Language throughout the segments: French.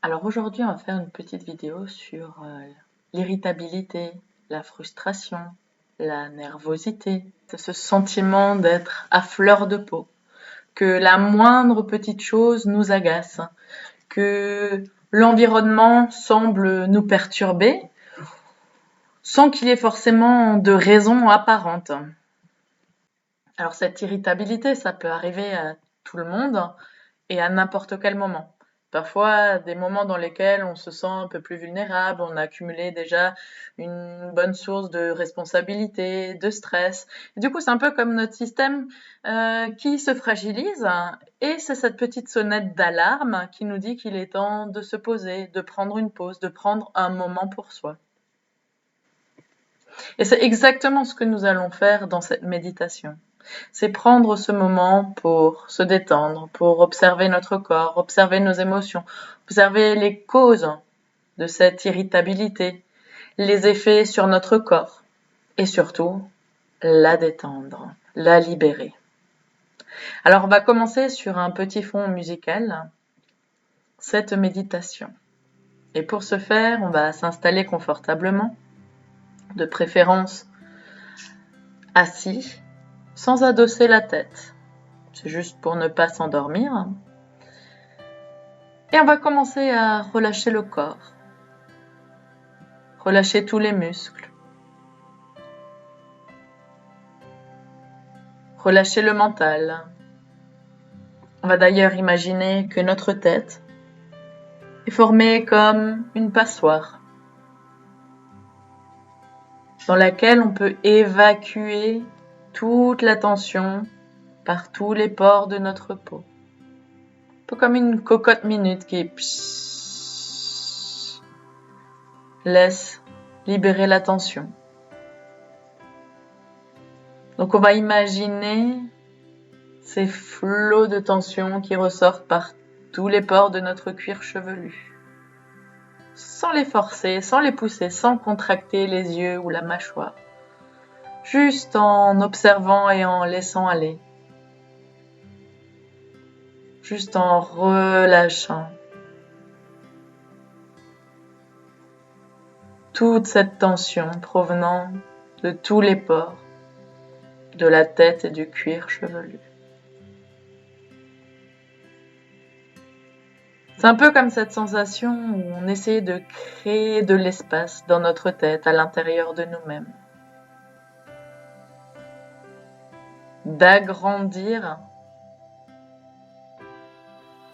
Alors aujourd'hui, on va faire une petite vidéo sur l'irritabilité, la frustration, la nervosité, ce sentiment d'être à fleur de peau, que la moindre petite chose nous agace, que l'environnement semble nous perturber sans qu'il y ait forcément de raison apparente. Alors cette irritabilité, ça peut arriver à tout le monde et à n'importe quel moment. Parfois, des moments dans lesquels on se sent un peu plus vulnérable, on a accumulé déjà une bonne source de responsabilité, de stress. Et du coup, c'est un peu comme notre système qui se fragilise et c'est cette petite sonnette d'alarme qui nous dit qu'il est temps de se poser, de prendre une pause, de prendre un moment pour soi. Et c'est exactement ce que nous allons faire dans cette méditation. C'est prendre ce moment pour se détendre, pour observer notre corps, observer nos émotions, observer les causes de cette irritabilité, les effets sur notre corps et surtout la détendre, la libérer. Alors on va commencer sur un petit fond musical, cette méditation. Et pour ce faire, on va s'installer confortablement, de préférence assis, sans adosser la tête. C'est juste pour ne pas s'endormir. Et on va commencer à relâcher le corps. Relâcher tous les muscles. Relâcher le mental. On va d'ailleurs imaginer que notre tête est formée comme une passoire dans laquelle on peut évacuer toute la tension par tous les pores de notre peau. Un peu comme une cocotte minute qui laisse libérer la tension. Donc on va imaginer ces flots de tension qui ressortent par tous les pores de notre cuir chevelu. Sans les forcer, sans les pousser, sans contracter les yeux ou la mâchoire. Juste en observant et en laissant aller. Juste en relâchant. Toute cette tension provenant de tous les pores, de la tête et du cuir chevelu. C'est un peu comme cette sensation où on essaie de créer de l'espace dans notre tête, à l'intérieur de nous-mêmes. D'agrandir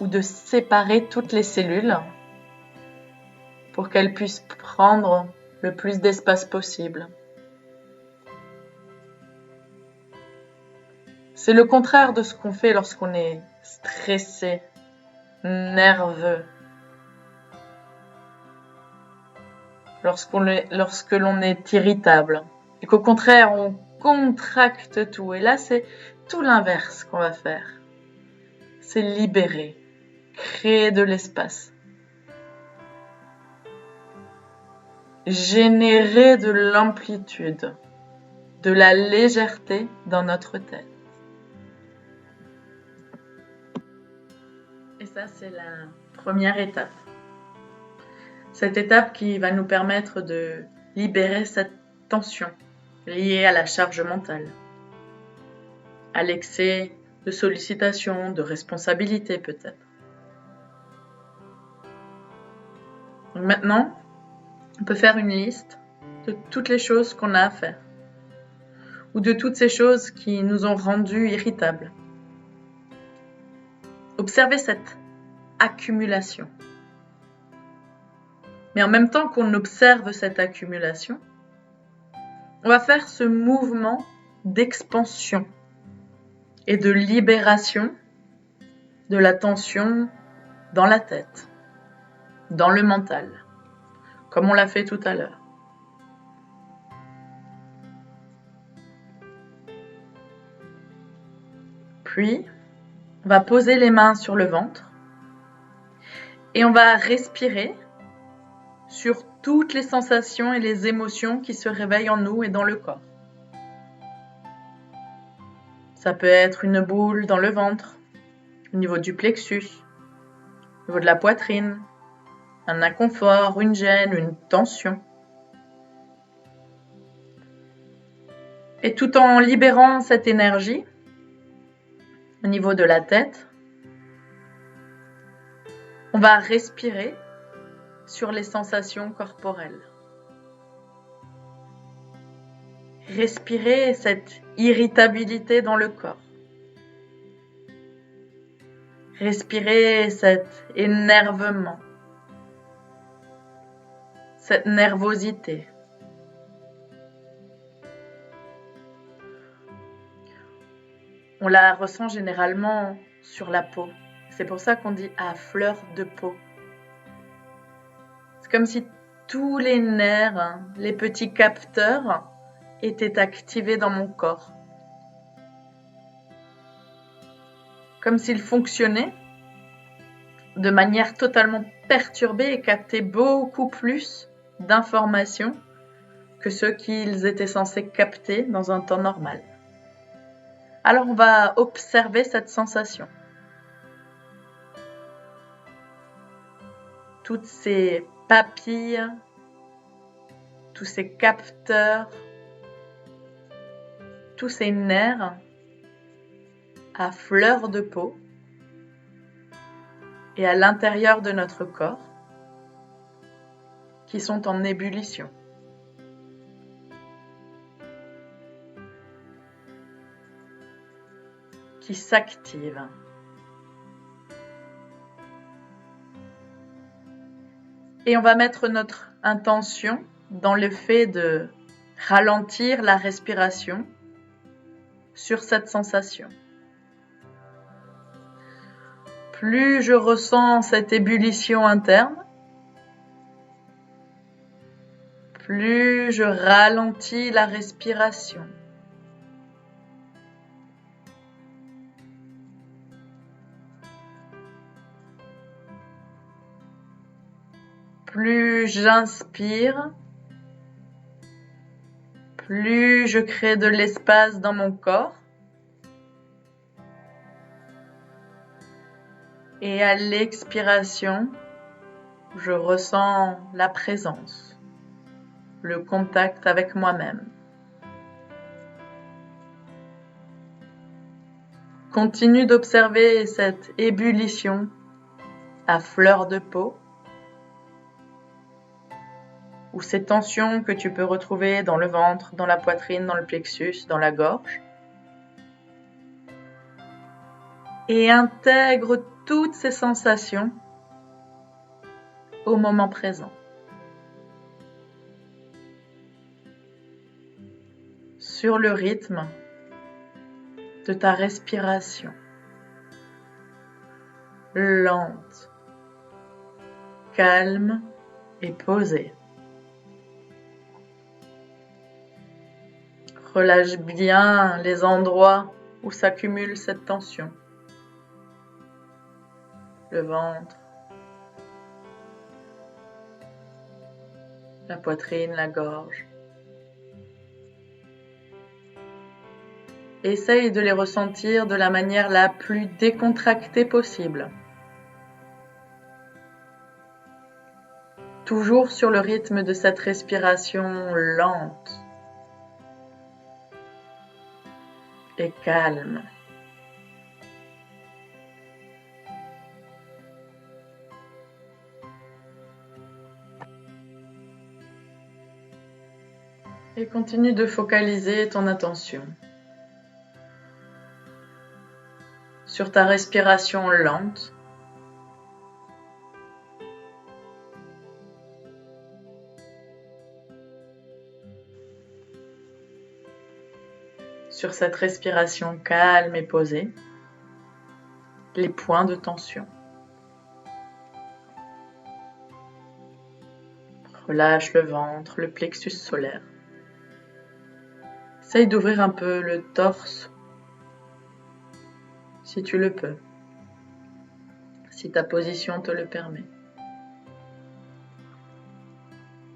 ou de séparer toutes les cellules pour qu'elles puissent prendre le plus d'espace possible. C'est le contraire de ce qu'on fait lorsqu'on est stressé, nerveux, lorsque l'on est irritable, et qu'au contraire on contracte tout. Et là c'est tout l'inverse qu'on va faire. C'est libérer, créer de l'espace, générer de l'amplitude, de la légèreté dans notre tête. Et ça, c'est la première étape. Cette étape qui va nous permettre de libérer cette tension liée à la charge mentale, à l'excès de sollicitation, de responsabilité peut-être. Donc maintenant, on peut faire une liste de toutes les choses qu'on a à faire ou de toutes ces choses qui nous ont rendus irritables. Observez cette accumulation. Mais en même temps qu'on observe cette accumulation, on va faire ce mouvement d'expansion et de libération de la tension dans la tête, dans le mental, comme on l'a fait tout à l'heure. Puis, on va poser les mains sur le ventre et on va respirer sur toutes les sensations et les émotions qui se réveillent en nous et dans le corps. Ça peut être une boule dans le ventre, au niveau du plexus, au niveau de la poitrine, un inconfort, une gêne, une tension. Et tout en libérant cette énergie au niveau de la tête, on va respirer sur les sensations corporelles. Respirer cette irritabilité dans le corps. Respirer cet énervement, cette nervosité. On la ressent généralement sur la peau. C'est pour ça qu'on dit à fleur de peau. C'est comme si tous les nerfs, les petits capteurs, étaient activés dans mon corps. Comme s'ils fonctionnaient de manière totalement perturbée et captaient beaucoup plus d'informations que ce qu'ils étaient censés capter dans un temps normal. Alors on va observer cette sensation. Toutes ces papilles, tous ces capteurs, tous ces nerfs à fleur de peau et à l'intérieur de notre corps qui sont en ébullition. Qui s'activent. Et on va mettre notre intention dans le fait de ralentir la respiration sur cette sensation. Plus je ressens cette ébullition interne, plus je ralentis la respiration. Plus j'inspire, plus je crée de l'espace dans mon corps. Et à l'expiration, je ressens la présence, le contact avec moi-même. Continue d'observer cette ébullition à fleur de peau ou ces tensions que tu peux retrouver dans le ventre, dans la poitrine, dans le plexus, dans la gorge. Et intègre toutes ces sensations au moment présent. Sur le rythme de ta respiration. Lente, calme et posée. Relâche bien les endroits où s'accumule cette tension. Le ventre, la poitrine, la gorge. Essaye de les ressentir de la manière la plus décontractée possible. Toujours sur le rythme de cette respiration lente et calme. Et continue de focaliser ton attention sur ta respiration lente. Sur cette respiration calme et posée, les points de tension. Relâche le ventre, le plexus solaire. Essaye d'ouvrir un peu le torse, si tu le peux, si ta position te le permet,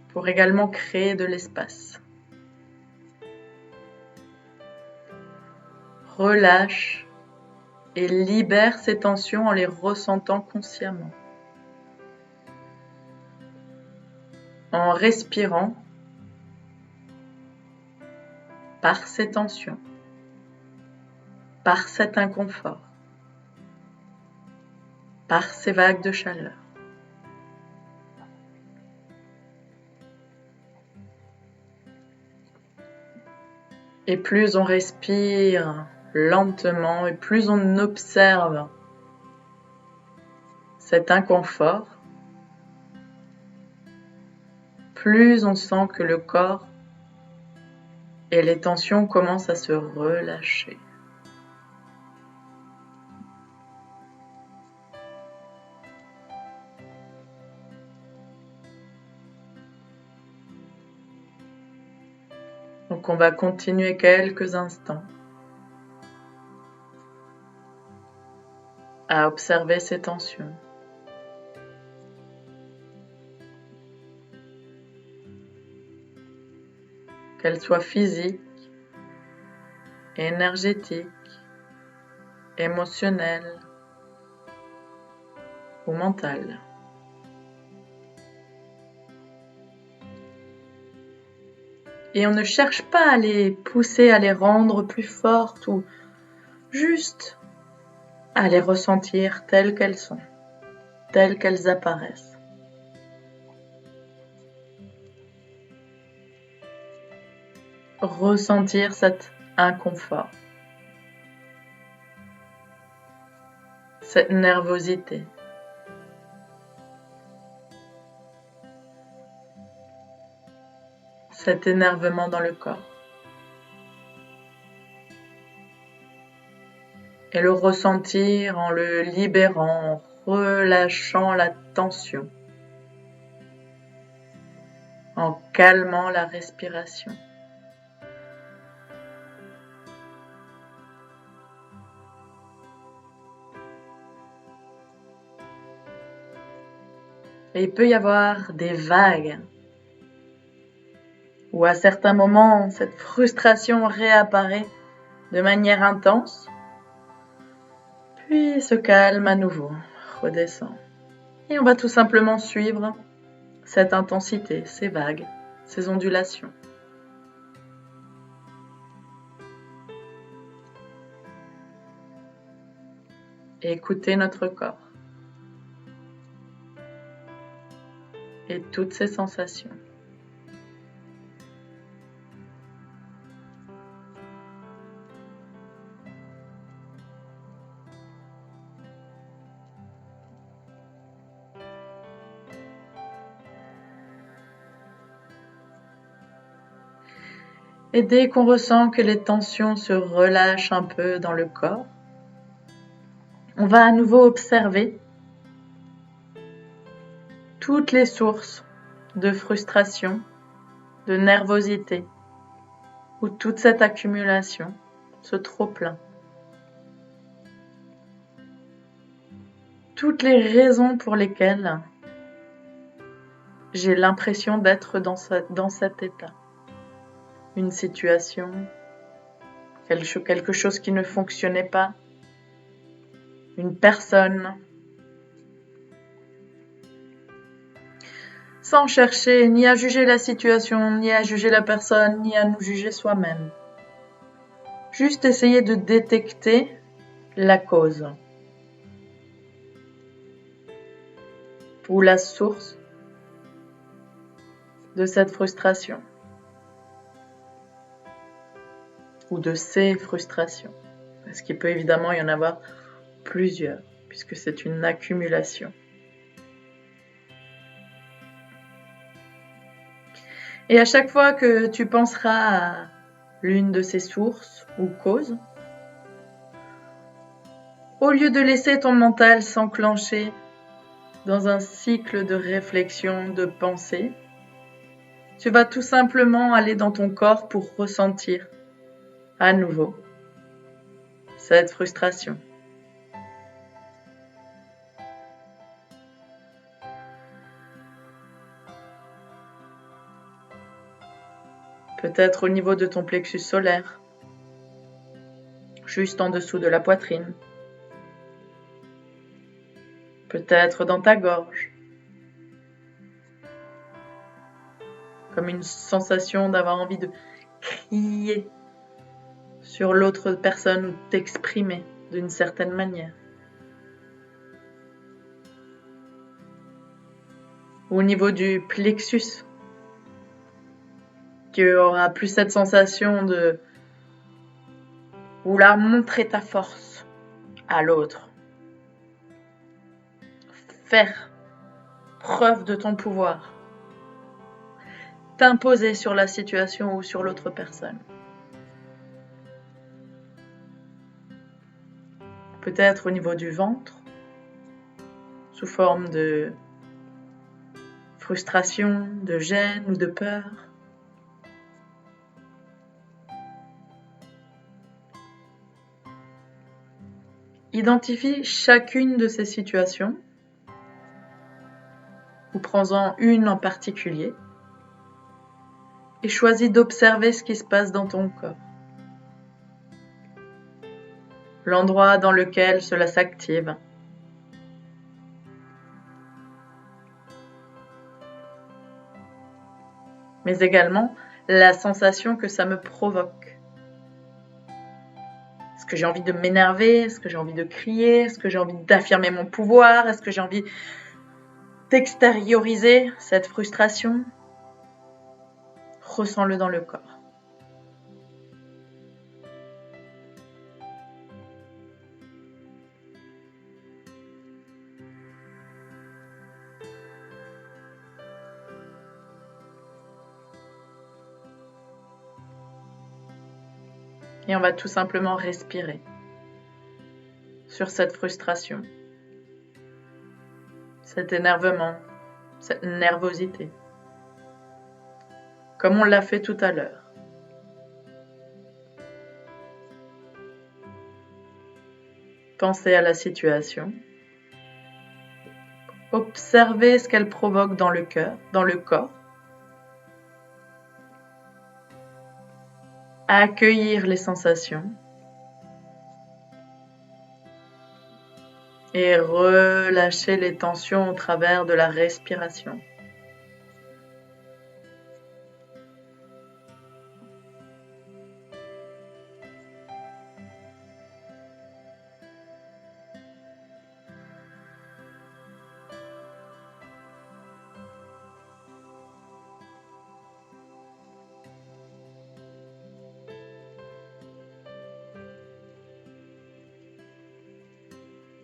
pour également créer de l'espace. Relâche et libère ces tensions en les ressentant consciemment. en respirant par ces tensions, par cet inconfort, par ces vagues de chaleur. Et plus on respire lentement et plus on observe cet inconfort, plus on sent que le corps et les tensions commencent à se relâcher. Donc on va continuer quelques instants à observer ces tensions. Qu'elles soient physiques, énergétiques, émotionnelles ou mentales. Et on ne cherche pas à les pousser, à les rendre plus fortes ou juste à les ressentir telles qu'elles sont, telles qu'elles apparaissent. Ressentir cet inconfort, cette nervosité. Cet énervement dans le corps. Et le ressentir en le libérant, en relâchant la tension, en calmant la respiration. Et il peut y avoir des vagues où à certains moments, cette frustration réapparaît de manière intense, puis se calme à nouveau, redescend. Et on va tout simplement suivre cette intensité, ces vagues, ces ondulations. Et écouter notre corps et toutes ces sensations. Et dès qu'on ressent que les tensions se relâchent un peu dans le corps, on va à nouveau observer toutes les sources de frustration, de nervosité, ou toute cette accumulation, ce trop-plein. Toutes les raisons pour lesquelles j'ai l'impression d'être dans cet état. Une situation, quelque chose qui ne fonctionnait pas, une personne, sans chercher ni à juger la situation, ni à juger la personne, ni à nous juger soi-même. Juste essayer de détecter la cause ou la source de cette frustration ou de ces frustrations. Parce qu'il peut évidemment y en avoir plusieurs, puisque c'est une accumulation. Et à chaque fois que tu penseras à l'une de ces sources ou causes, au lieu de laisser ton mental s'enclencher dans un cycle de réflexion, de pensée, tu vas tout simplement aller dans ton corps pour ressentir à nouveau cette frustration. Peut-être au niveau de ton plexus solaire, juste en dessous de la poitrine. Peut-être dans ta gorge. comme une sensation d'avoir envie de crier sur l'autre personne ou t'exprimer d'une certaine manière. Ou au niveau du plexus, qui aura plus cette sensation de vouloir montrer ta force à l'autre. Faire preuve de ton pouvoir. T'imposer sur la situation ou sur l'autre personne. Peut-être au niveau du ventre, sous forme de frustration, de gêne ou de peur. Identifie chacune de ces situations, ou prends-en une en particulier, et choisis d'observer ce qui se passe dans ton corps. L'endroit dans lequel cela s'active. Mais également la sensation que ça me provoque. Est-ce que j'ai envie de m'énerver? Est-ce que j'ai envie de crier? Est-ce que j'ai envie d'affirmer mon pouvoir? Est-ce que j'ai envie d'extérioriser cette frustration? Ressens-le dans le corps. Et on va tout simplement respirer sur cette frustration, cet énervement, cette nervosité, comme on l'a fait tout à l'heure. Pensez à la situation, observez ce qu'elle provoque dans le cœur, dans le corps, accueillir les sensations et relâcher les tensions au travers de la respiration.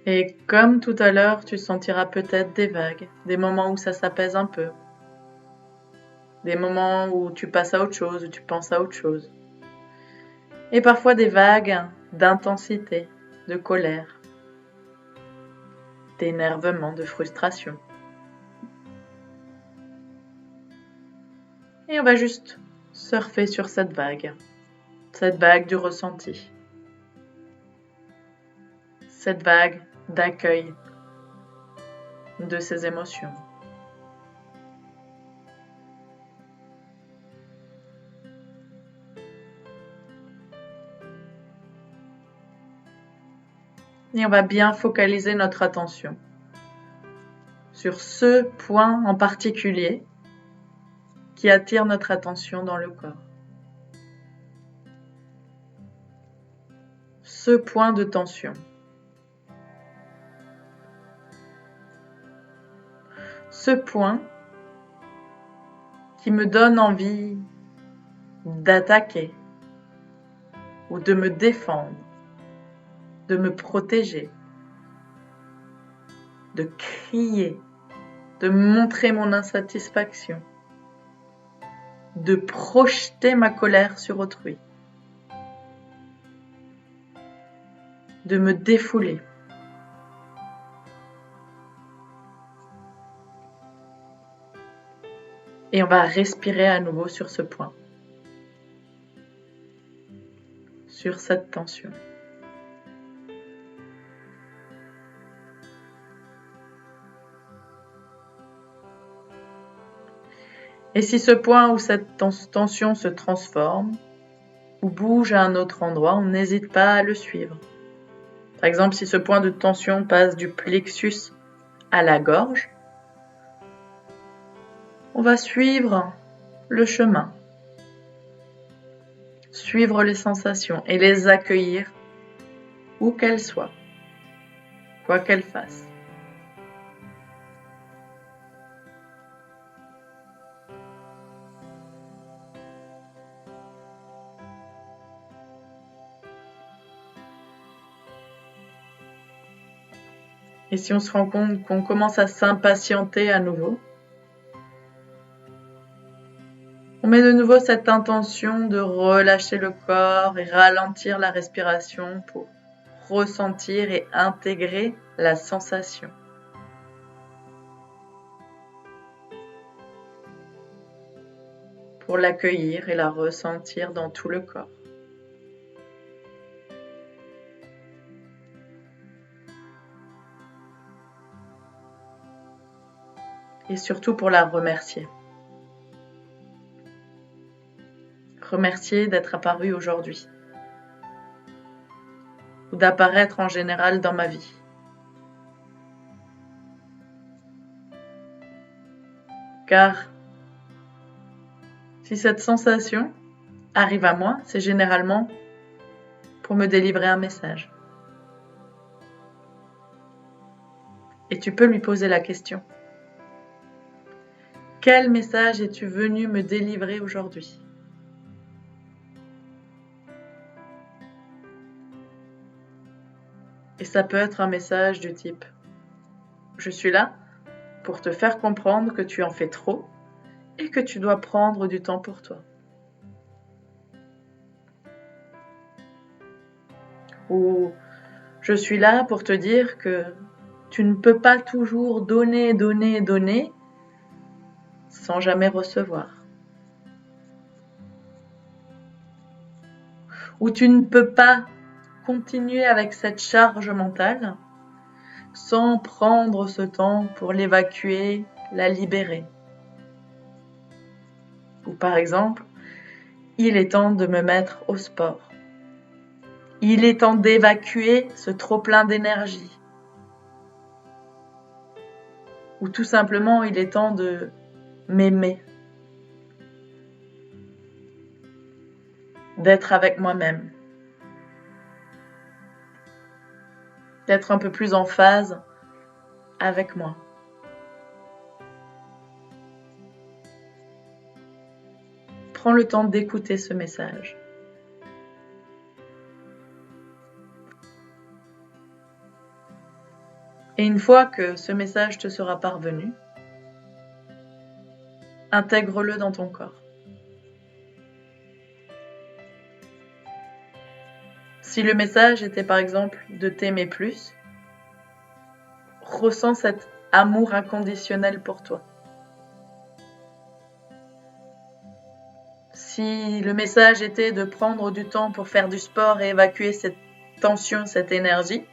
Et comme tout à l'heure, tu sentiras peut-être des vagues, des moments où ça s'apaise un peu, des moments où tu passes à autre chose, où tu penses à autre chose. Et parfois des vagues d'intensité, de colère, d'énervement, de frustration. Et on va juste surfer sur cette vague du ressenti, cette vague d'accueil de ces émotions. Et on va bien focaliser notre attention sur ce point en particulier qui attire notre attention dans le corps. Ce point de tension. Ce point qui me donne envie d'attaquer ou de me défendre, de me protéger, de crier, de montrer mon insatisfaction, de projeter ma colère sur autrui, de me défouler. Et on va respirer à nouveau sur ce point, sur cette tension. Et si ce point ou cette tension se transforme ou bouge à un autre endroit, on n'hésite pas à le suivre. Par exemple, si ce point de tension passe du plexus à la gorge, on va suivre le chemin, suivre les sensations et les accueillir où qu'elles soient, quoi qu'elles fassent. Et si on se rend compte qu'on commence à s'impatienter à nouveau, on met de nouveau cette intention de relâcher le corps et ralentir la respiration pour ressentir et intégrer la sensation. Pour l'accueillir et la ressentir dans tout le corps. Et surtout pour la remercier. Remercier d'être apparu aujourd'hui. Ou d'apparaître en général dans ma vie. Car si cette sensation arrive à moi, c'est généralement pour me délivrer un message. Et tu peux lui poser la question. Quel message es-tu venu me délivrer aujourd'hui ? Et ça peut être un message du type « Je suis là pour te faire comprendre que tu en fais trop et que tu dois prendre du temps pour toi. » Ou « Je suis là pour te dire que tu ne peux pas toujours donner sans jamais recevoir. » Ou tu ne peux pas continuer avec cette charge mentale sans prendre ce temps pour l'évacuer, la libérer. Ou par exemple, il est temps de me mettre au sport. Il est temps d'évacuer ce trop-plein d'énergie. Ou tout simplement, il est temps de m'aimer. D'être avec moi-même. D'être un peu plus en phase avec moi. Prends le temps d'écouter ce message. Et une fois que ce message te sera parvenu, intègre-le dans ton corps. Si le message était par exemple de t'aimer plus, ressens cet amour inconditionnel pour toi. Si le message était de prendre du temps pour faire du sport et évacuer cette tension, cette énergie,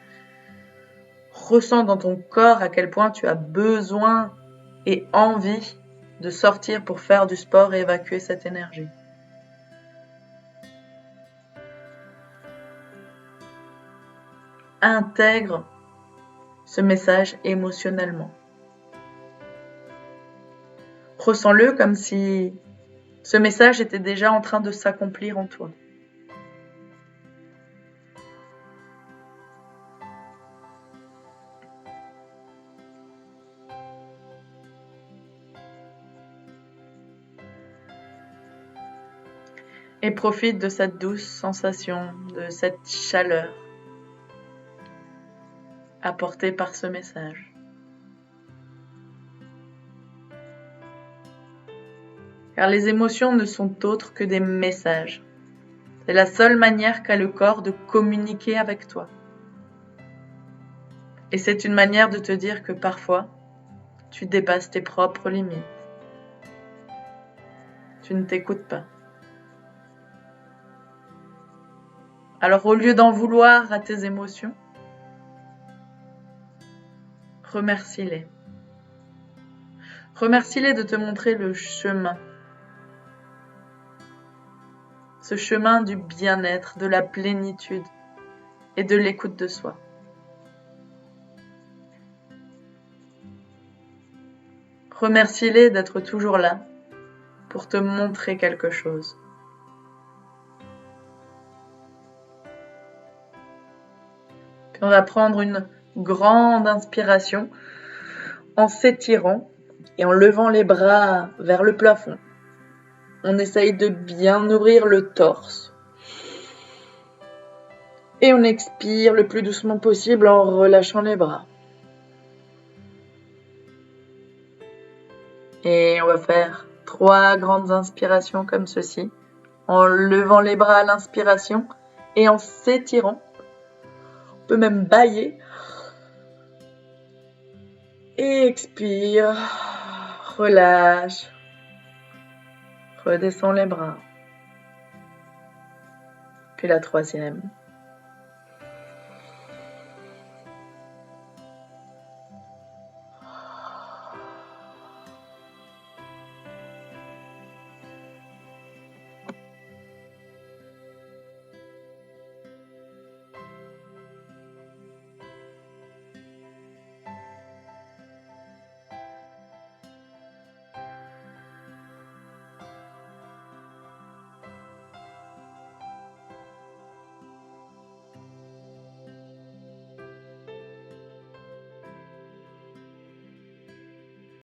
ressens dans ton corps à quel point tu as besoin et envie de sortir pour faire du sport et évacuer cette énergie. Intègre ce message émotionnellement. Ressens-le comme si ce message était déjà en train de s'accomplir en toi. Et profite de cette douce sensation, de cette chaleur apportée par ce message. Car les émotions ne sont autres que des messages. C'est la seule manière qu'a le corps de communiquer avec toi. Et c'est une manière de te dire que parfois, tu dépasses tes propres limites. Tu ne t'écoutes pas. Alors au lieu d'en vouloir à tes émotions, remercie-les. Remercie-les de te montrer le chemin. Ce chemin du bien-être, de la plénitude et de l'écoute de soi. Remercie-les d'être toujours là pour te montrer quelque chose. Puis on va prendre une grande inspiration en s'étirant et en levant les bras vers le plafond. On essaye de bien ouvrir le torse. Et on expire le plus doucement possible en relâchant les bras. Et on va faire 3 grandes inspirations comme ceci, en levant les bras à l'inspiration et en s'étirant. On peut même bâiller. Et expire, relâche, redescends les bras. Puis la 3e.